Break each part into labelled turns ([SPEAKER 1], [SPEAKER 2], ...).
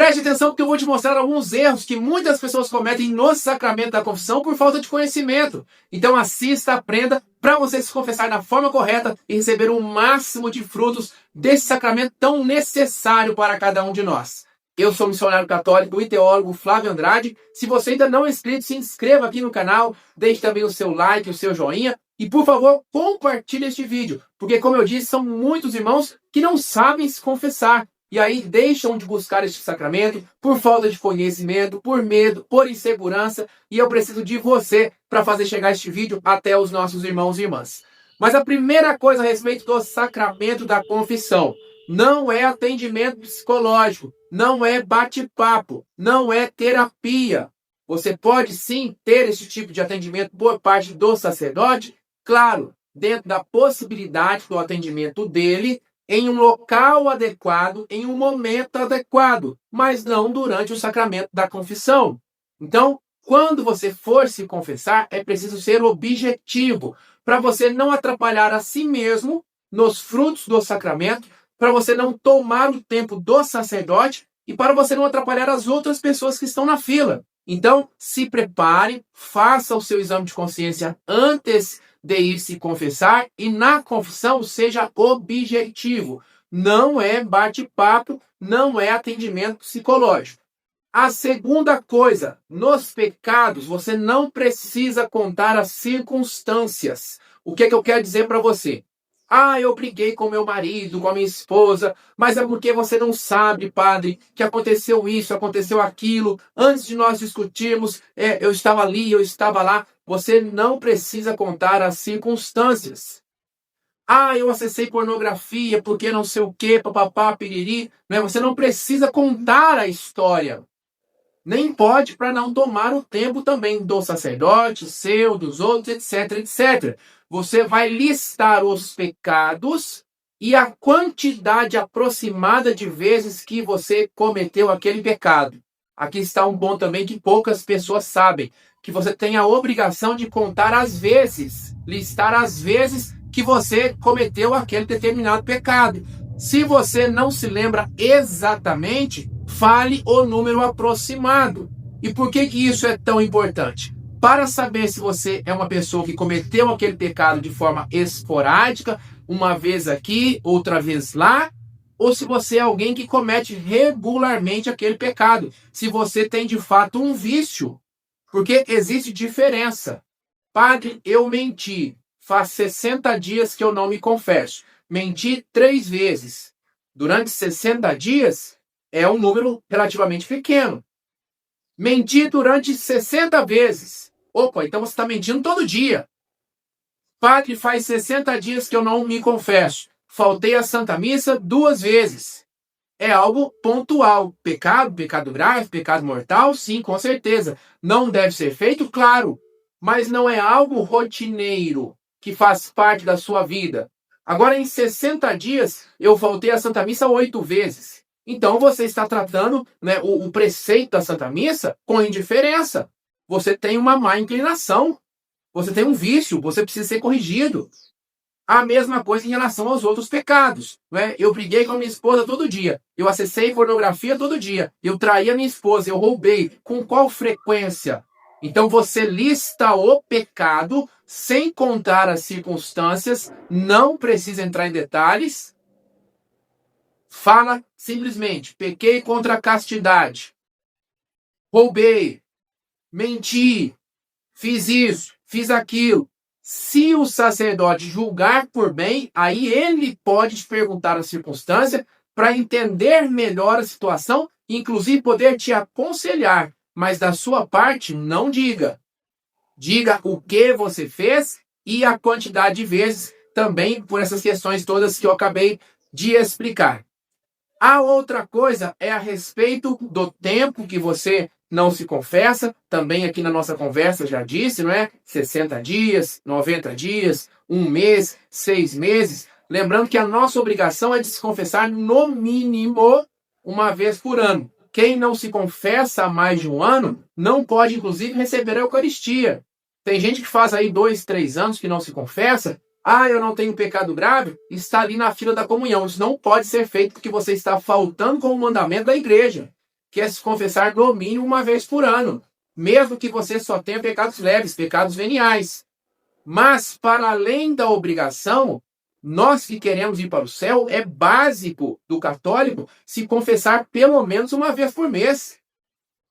[SPEAKER 1] Preste atenção porque eu vou te mostrar alguns erros que muitas pessoas cometem no sacramento da confissão por falta de conhecimento. Então assista, aprenda para você se confessar da forma correta e receber o máximo de frutos desse sacramento tão necessário para cada um de nós. Eu sou o missionário católico e teólogo Flávio Andrade. Se você ainda não é inscrito, se inscreva aqui no canal, deixe também o seu like, o seu joinha e, por favor, compartilhe este vídeo, porque, como eu disse, são muitos irmãos que não sabem se confessar. E aí deixam de buscar este sacramento por falta de conhecimento, por medo, por insegurança. E eu preciso de você para fazer chegar este vídeo até os nossos irmãos e irmãs. Mas a primeira coisa a respeito do sacramento da confissão não é atendimento psicológico, não é bate-papo, não é terapia. Você pode sim ter esse tipo de atendimento por parte do sacerdote, claro, dentro da possibilidade do atendimento dele, em um local adequado, em um momento adequado, mas não durante o sacramento da confissão. Então, quando você for se confessar, é preciso ser objetivo, para você não atrapalhar a si mesmo nos frutos do sacramento, para você não tomar o tempo do sacerdote e para você não atrapalhar as outras pessoas que estão na fila. Então, se prepare, faça o seu exame de consciência antes de ir se confessar e na confissão seja objetivo. Não é bate-papo, não é atendimento psicológico. A segunda coisa, nos pecados você não precisa contar as circunstâncias. O que é que eu quero dizer para você? Eu briguei com meu marido, com a minha esposa, mas é porque você não sabe, padre, que aconteceu isso, aconteceu aquilo. Antes de nós discutirmos, eu estava ali, eu estava lá. Você não precisa contar as circunstâncias. Eu acessei pornografia, porque não sei o quê, papapá, piriri. Você não precisa contar a história. Nem pode para não tomar o tempo também do sacerdote, seu, dos outros, etc, etc. Você vai listar os pecados e a quantidade aproximada de vezes que você cometeu aquele pecado. Aqui está um ponto também que poucas pessoas sabem, que você tem a obrigação de contar as vezes, listar as vezes que você cometeu aquele determinado pecado. Se você não se lembra exatamente, fale o número aproximado. E por que isso é tão importante? Para saber se você é uma pessoa que cometeu aquele pecado de forma esporádica, uma vez aqui, outra vez lá, ou se você é alguém que comete regularmente aquele pecado, se você tem de fato um vício, porque existe diferença. Padre, eu menti, faz 60 dias que eu não me confesso, menti 3 vezes. Durante 60 dias é um número relativamente pequeno. Menti durante 60 vezes. Opa, então você está mentindo todo dia. Padre, faz 60 dias que eu não me confesso. Faltei à Santa Missa 2 vezes. É algo pontual. Pecado grave, pecado mortal, sim, com certeza. Não deve ser feito, claro. Mas não é algo rotineiro que faz parte da sua vida. Agora, em 60 dias, eu faltei à Santa Missa 8 vezes. Então, você está tratando o preceito da Santa Missa com indiferença. Você tem uma má inclinação. Você tem um vício. Você precisa ser corrigido. A mesma coisa em relação aos outros pecados. Eu briguei com a minha esposa todo dia. Eu acessei pornografia todo dia. Eu traí a minha esposa. Eu roubei. Com qual frequência? Então, você lista o pecado sem contar as circunstâncias. Não precisa entrar em detalhes. Fala simplesmente, pequei contra a castidade, roubei, menti, fiz isso, fiz aquilo. Se o sacerdote julgar por bem, aí ele pode te perguntar a circunstância para entender melhor a situação e inclusive poder te aconselhar. Mas da sua parte, não diga. Diga o que você fez e a quantidade de vezes também por essas questões todas que eu acabei de explicar. A outra coisa é a respeito do tempo que você não se confessa. Também aqui na nossa conversa já disse, 60 dias, 90 dias, 1 mês, 6 meses. Lembrando que a nossa obrigação é de se confessar no mínimo 1 vez por ano. Quem não se confessa há mais de 1 ano não pode, inclusive, receber a Eucaristia. Tem gente que faz aí 2, 3 anos que não se confessa. Eu não tenho pecado grave, está ali na fila da comunhão. Isso não pode ser feito porque você está faltando com o mandamento da igreja. que é se confessar no mínimo uma vez por ano, mesmo que você só tenha pecados leves, pecados veniais. Mas, para além da obrigação, nós que queremos ir para o céu, é básico do católico se confessar pelo menos uma vez por mês.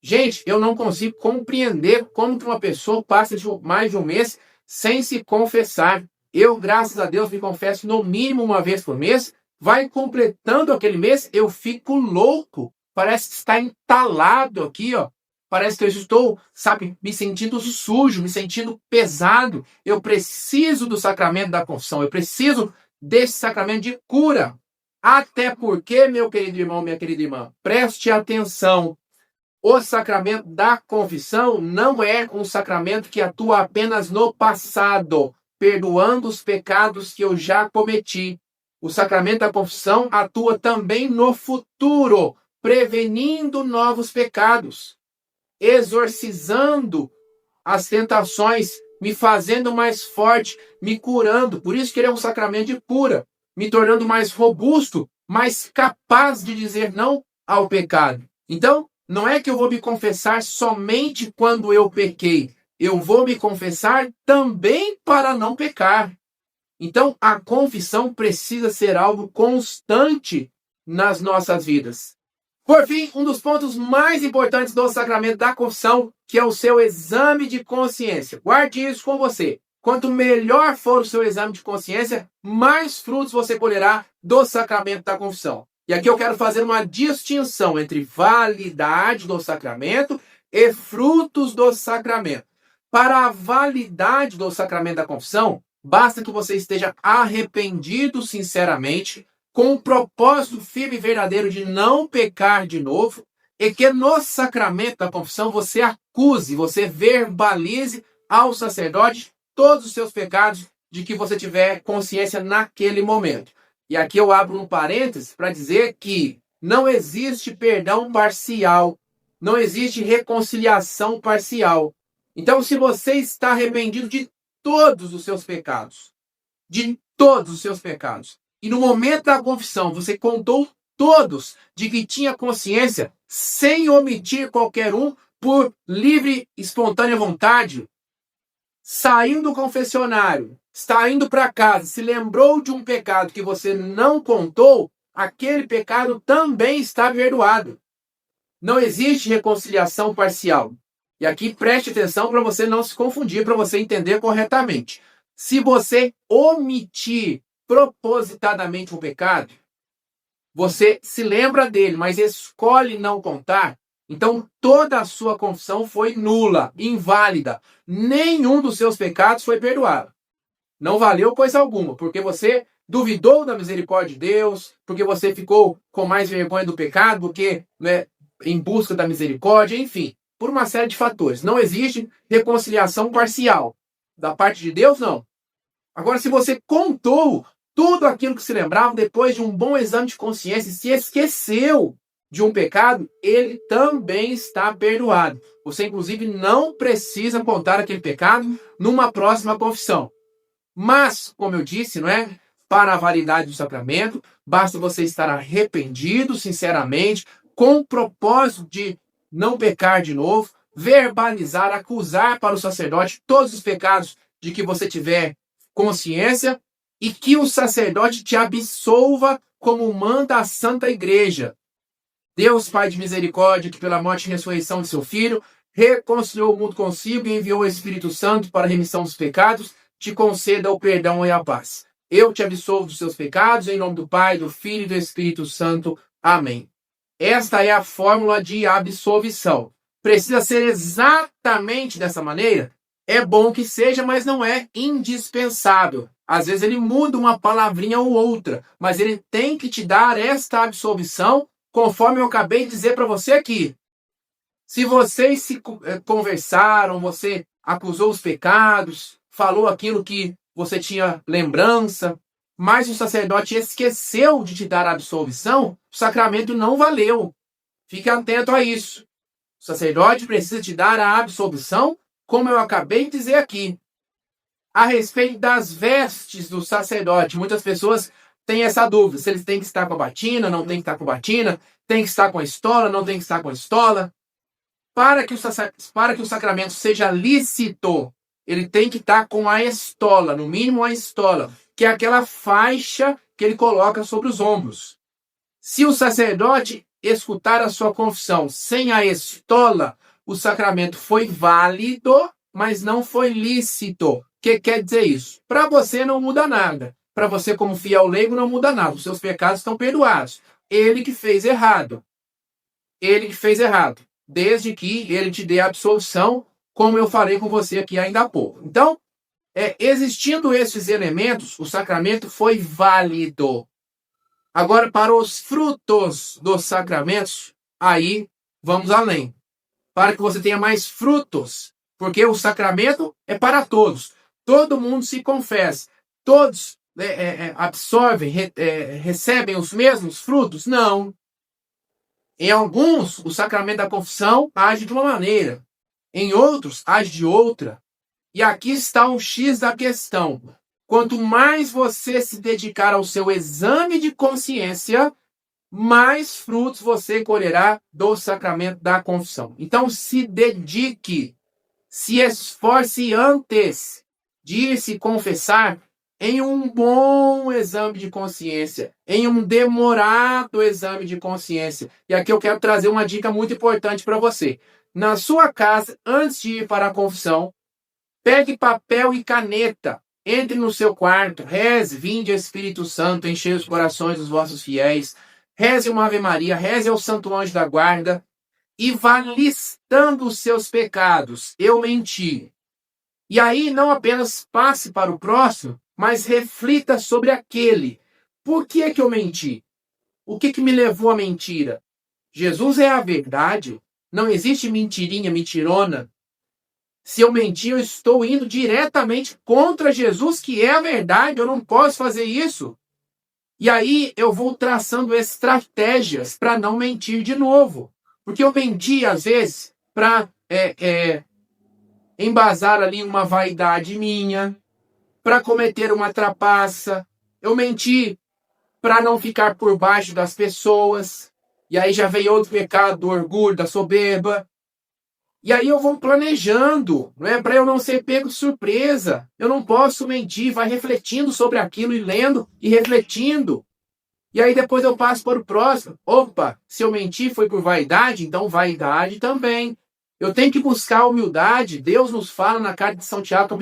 [SPEAKER 1] Gente, eu não consigo compreender como que uma pessoa passa de mais de um mês sem se confessar. Eu, graças a Deus, me confesso no mínimo uma vez por mês. Vai completando aquele mês, eu fico louco. Parece que está entalado aqui, ó. Parece que eu estou, sabe, me sentindo sujo, me sentindo pesado. Eu preciso do sacramento da confissão. Eu preciso desse sacramento de cura. Até porque, meu querido irmão, minha querida irmã, preste atenção. O sacramento da confissão não é um sacramento que atua apenas no passado, perdoando os pecados que eu já cometi. O sacramento da confissão atua também no futuro, prevenindo novos pecados, exorcizando as tentações, me fazendo mais forte, me curando. Por isso que ele é um sacramento de cura, me tornando mais robusto, mais capaz de dizer não ao pecado. Então, não é que eu vou me confessar somente quando eu pequei. Eu vou me confessar também para não pecar. Então, a confissão precisa ser algo constante nas nossas vidas. Por fim, um dos pontos mais importantes do sacramento da confissão, que é o seu exame de consciência. Guarde isso com você. Quanto melhor for o seu exame de consciência, mais frutos você colherá do sacramento da confissão. E aqui eu quero fazer uma distinção entre validade do sacramento e frutos do sacramento. Para a validade do sacramento da confissão, basta que você esteja arrependido sinceramente, com o propósito firme e verdadeiro de não pecar de novo, e que no sacramento da confissão você acuse, você verbalize ao sacerdote todos os seus pecados de que você tiver consciência naquele momento. E aqui eu abro um parênteses para dizer que não existe perdão parcial, não existe reconciliação parcial. Então, se você está arrependido de todos os seus pecados, e no momento da confissão você contou todos de que tinha consciência, sem omitir qualquer um, por livre e espontânea vontade, saindo do confessionário, está indo para casa, se lembrou de um pecado que você não contou, aquele pecado também está perdoado. Não existe reconciliação parcial. E aqui preste atenção para você não se confundir, para você entender corretamente. Se você omitir propositadamente um pecado, você se lembra dele, mas escolhe não contar, então toda a sua confissão foi nula, inválida. Nenhum dos seus pecados foi perdoado. Não valeu coisa alguma, porque você duvidou da misericórdia de Deus, porque você ficou com mais vergonha do pecado, porque em busca da misericórdia, enfim, por uma série de fatores. Não existe reconciliação parcial. Da parte de Deus, não. Agora, se você contou tudo aquilo que se lembrava depois de um bom exame de consciência e se esqueceu de um pecado, ele também está perdoado. Você, inclusive, não precisa contar aquele pecado numa próxima confissão. Mas, como eu disse, para a validade do sacramento, basta você estar arrependido, sinceramente, com o propósito de não pecar de novo, verbalizar, acusar para o sacerdote todos os pecados de que você tiver consciência e que o sacerdote te absolva como manda a Santa Igreja. Deus, Pai de misericórdia, que pela morte e ressurreição de seu Filho, reconciliou o mundo consigo e enviou o Espírito Santo para a remissão dos pecados, te conceda o perdão e a paz. Eu te absolvo dos seus pecados, em nome do Pai, do Filho e do Espírito Santo. Amém. Esta é a fórmula de absolvição. Precisa ser exatamente dessa maneira? É bom que seja, mas não é indispensável. Às vezes ele muda uma palavrinha ou outra, mas ele tem que te dar esta absolvição, conforme eu acabei de dizer para você aqui. Se vocês se conversaram, você acusou os pecados, falou aquilo que você tinha lembrança, mas o sacerdote esqueceu de te dar a absolvição, o sacramento não valeu. Fique atento a isso. O sacerdote precisa te dar a absolvição, como eu acabei de dizer aqui. A respeito das vestes do sacerdote, muitas pessoas têm essa dúvida, se eles têm que estar com a batina, não têm que estar com a batina, Tem que estar com a estola, não tem que estar com a estola. Para que o sacramento seja lícito, ele tem que estar com a estola, no mínimo a estola, que é aquela faixa que ele coloca sobre os ombros. Se o sacerdote escutar a sua confissão sem a estola, o sacramento foi válido, mas não foi lícito. O que quer dizer isso? Para você não muda nada. Para você, como fiel leigo, não muda nada. Os seus pecados estão perdoados. Ele que fez errado. Ele que fez errado. Desde que ele te dê a absolução, como eu falei com você aqui ainda há pouco. Então, existindo esses elementos, o sacramento foi válido. Agora, para os frutos dos sacramentos, aí vamos além. Para que você tenha mais frutos. Porque o sacramento é para todos. Todo mundo se confessa. Todos absorvem, recebem os mesmos frutos? Não. Em alguns, o sacramento da confissão age de uma maneira. Em outros, age de outra. E aqui está o X da questão. Quanto mais você se dedicar ao seu exame de consciência, mais frutos você colherá do sacramento da confissão. Então, se dedique, se esforce antes de ir se confessar em um bom exame de consciência, em um demorado exame de consciência. E aqui eu quero trazer uma dica muito importante para você. Na sua casa, antes de ir para a confissão, pegue papel e caneta, entre no seu quarto, reze, vinde Espírito Santo, enchei os corações dos vossos fiéis, reze uma Ave Maria, reze ao Santo Anjo da Guarda, e vá listando os seus pecados. Eu menti. E aí não apenas passe para o próximo, mas reflita sobre aquele. Por que é que eu menti? O que me levou à mentira? Jesus é a verdade. Não existe mentirinha, mentirona. Se eu mentir, eu estou indo diretamente contra Jesus, que é a verdade. Eu não posso fazer isso. E aí eu vou traçando estratégias para não mentir de novo. Porque eu menti, às vezes, para embasar ali uma vaidade minha, para cometer uma trapaça. Eu menti para não ficar por baixo das pessoas. E aí já veio outro pecado do orgulho, da soberba. E aí eu vou planejando, não é? Para eu não ser pego de surpresa. Eu não posso mentir, vai refletindo sobre aquilo e lendo e refletindo. E aí depois eu passo para o próximo. Opa, se eu mentir foi por vaidade, então vaidade também. Eu tenho que buscar a humildade. Deus nos fala na carta de São Tiago,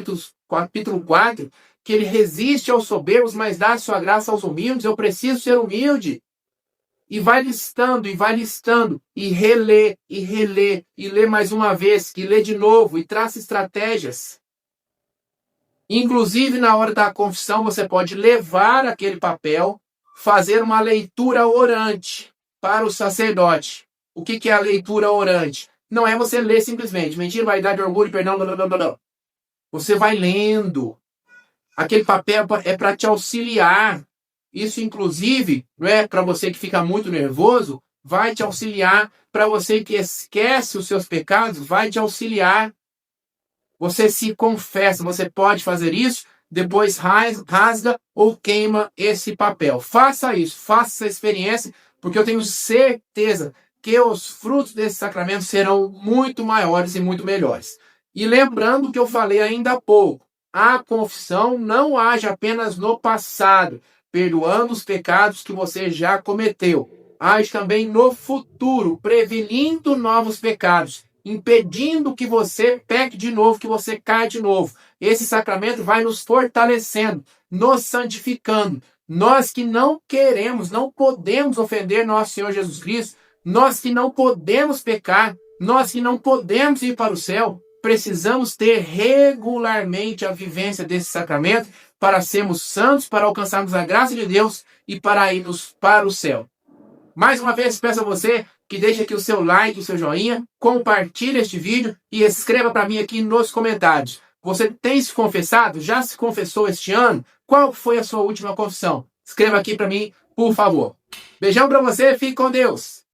[SPEAKER 1] capítulo 4, que ele resiste aos soberbos, mas dá a sua graça aos humildes. Eu preciso ser humilde. E vai listando, e relê, e lê mais uma vez, e lê de novo, e traça estratégias. Inclusive, na hora da confissão, você pode levar aquele papel, fazer uma leitura orante para o sacerdote. O que é a leitura orante? Não é você ler simplesmente, mentira, vaidade, orgulho, perdão, não. Você vai lendo. Aquele papel é para te auxiliar. Isso, inclusive, não é para você que fica muito nervoso, vai te auxiliar. Para você que esquece os seus pecados, vai te auxiliar. Você se confessa, você pode fazer isso, depois rasga ou queima esse papel. Faça isso, faça essa experiência, porque eu tenho certeza que os frutos desse sacramento serão muito maiores e muito melhores. E lembrando que eu falei ainda há pouco, a confissão não age apenas no passado, perdoando os pecados que você já cometeu. Age também no futuro, prevenindo novos pecados, impedindo que você peque de novo, que você caia de novo. Esse sacramento vai nos fortalecendo, nos santificando. Nós que não queremos, não podemos ofender nosso Senhor Jesus Cristo, nós que não podemos pecar, nós que não podemos ir para o céu, precisamos ter regularmente a vivência desse sacramento para sermos santos, para alcançarmos a graça de Deus e para irmos para o céu. Mais uma vez, peço a você que deixe aqui o seu like, o seu joinha, compartilhe este vídeo e escreva para mim aqui nos comentários. Você tem se confessado? Já se confessou este ano? Qual foi a sua última confissão? Escreva aqui para mim, por favor. Beijão para você, fique com Deus!